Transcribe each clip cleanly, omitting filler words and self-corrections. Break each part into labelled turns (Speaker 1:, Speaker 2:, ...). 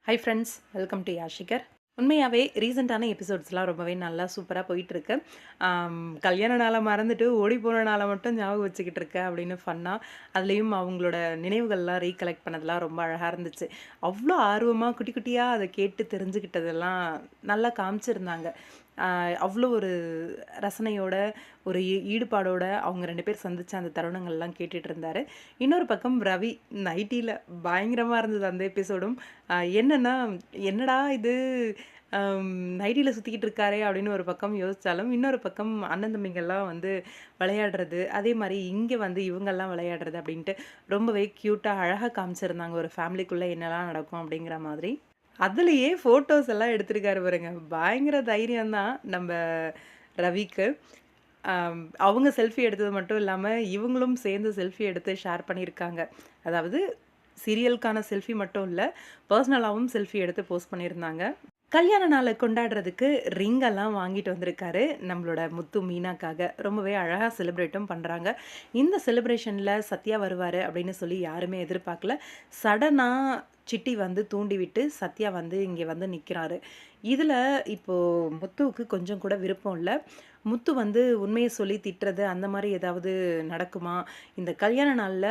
Speaker 1: High friends, welcome to யாஷிகர். உண்மையாகவே ரீசெண்டான எபிசோட்ஸ்லாம் ரொம்பவே நல்லா சூப்பராக போயிட்டுருக்கு. கல்யாண நாளை மறந்துட்டு ஓடி போன நாளை மட்டும் ஞாபகம் வச்சுக்கிட்டு இருக்க அப்படின்னு ஃபன்னாக அதுலேயும் அவங்களோட நினைவுகள்லாம் ரீகலெக்ட் பண்ணதெல்லாம் ரொம்ப அழகாக இருந்துச்சு. அவ்வளோ ஆர்வமாக குட்டி குட்டியாக அதை கேட்டு தெரிஞ்சுக்கிட்டதெல்லாம் நல்லா காமிச்சிருந்தாங்க. அவ்வளோ ஒரு ரசனையோட ஒரு ஈடுபாடோட அவங்க 2 பேர் சந்திச்ச அந்த தருணங்கள்லாம் கேட்டுட்டு இருந்தாரு. இன்னொரு பக்கம் ரவி நைட்டியில் பயங்கரமாக இருந்தது அந்த எபிசோடும். என்னன்னா, என்னடா இது நைட்டியில் சுற்றிக்கிட்டு இருக்காரே அப்படின்னு ஒரு பக்கம் யோசித்தாலும், இன்னொரு பக்கம் அண்ணன் தம்பிங்கள்லாம் வந்து விளையாடுறது, அதே மாதிரி இங்கே வந்து இவங்கெல்லாம் விளையாடுறது அப்படின்ட்டு ரொம்பவே க்யூட்டாக அழகாக காமிச்சிருந்தாங்க. ஒரு ஃபேமிலிக்குள்ளே என்னெல்லாம் நடக்கும் அப்படிங்கிற மாதிரி. அதுலேயே ஃபோட்டோஸ் எல்லாம் எடுத்திருக்காரு பாருங்க. பயங்கர தைரியம் தான் நம்ம ரவிக்கு. அவங்க செல்ஃபி எடுத்தது மட்டும் இல்லாம, இவங்களும் சேர்ந்து செல்ஃபி எடுத்து ஷேர் பண்ணியிருக்காங்க. அதாவது சீரியலுக்கான செல்ஃபி மட்டும் இல்ல, பர்சனலாவும் செல்ஃபி எடுத்து போஸ்ட் பண்ணியிருந்தாங்க. கல்யாண நாளை கொண்டாடுறதுக்கு ரிங் எல்லாம் வாங்கிட்டு வந்திருக்காரு நம்மளோட முத்து மீனாக்காக. ரொம்பவே அழகாக செலிப்ரேட்டும் பண்ணுறாங்க. இந்த செலிப்ரேஷனில் சத்யா வருவார் அப்படின்னு சொல்லி யாருமே எதிர்பார்க்கல. சடனாக சிட்டி வந்து தூண்டிவிட்டு சத்யா வந்து இங்கே வந்து நிற்கிறாரு. இதில் இப்போது முத்துவுக்கு கொஞ்சம் கூட விருப்பம் இல்லை. முத்து வந்து உண்மையை சொல்லி திட்டுறது அந்த மாதிரி ஏதாவது நடக்குமா? இந்த கல்யாண நாளில்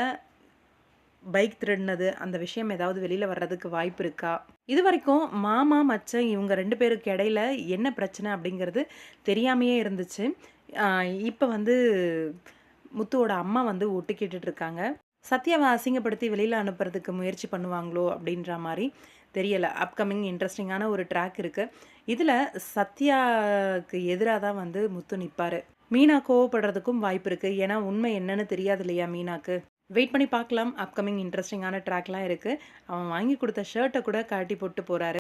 Speaker 1: பைக் திருடினது அந்த விஷயம் ஏதாவது வெளியில் வர்றதுக்கு வாய்ப்பு இருக்கா? இது வரைக்கும் மாமா, மச்சான் இவங்க 2 பேருக்கு இடையில என்ன பிரச்சனை அப்படிங்கிறது தெரியாமையே இருந்துச்சு. இப்போ வந்து முத்துவோட அம்மா வந்து ஒட்டு கேட்டுட்டு இருக்காங்க. சத்யாவை அசிங்கப்படுத்தி வெளியில் அனுப்புறதுக்கு முயற்சி பண்ணுவாங்களோ அப்படின்ற மாதிரி தெரியலை. அப்கமிங் இன்ட்ரெஸ்டிங்கான ஒரு ட்ராக் இருக்குது. இதில் சத்யாவுக்கு எதிராக தான் வந்து முத்து நிற்பார். மீனா கோவப்படுறதுக்கும் வாய்ப்பு இருக்குது. ஏன்னா உண்மை என்னன்னு தெரியாது இல்லையா மீனாக்கு. வெயிட் பண்ணி பார்க்கலாம். அப்கமிங் இன்ட்ரெஸ்டிங்கான ட்ராக்லாம் இருக்குது. அவன் வாங்கி கொடுத்த ஷர்ட்டை கூட கழட்டி போட்டு போகிறாரு.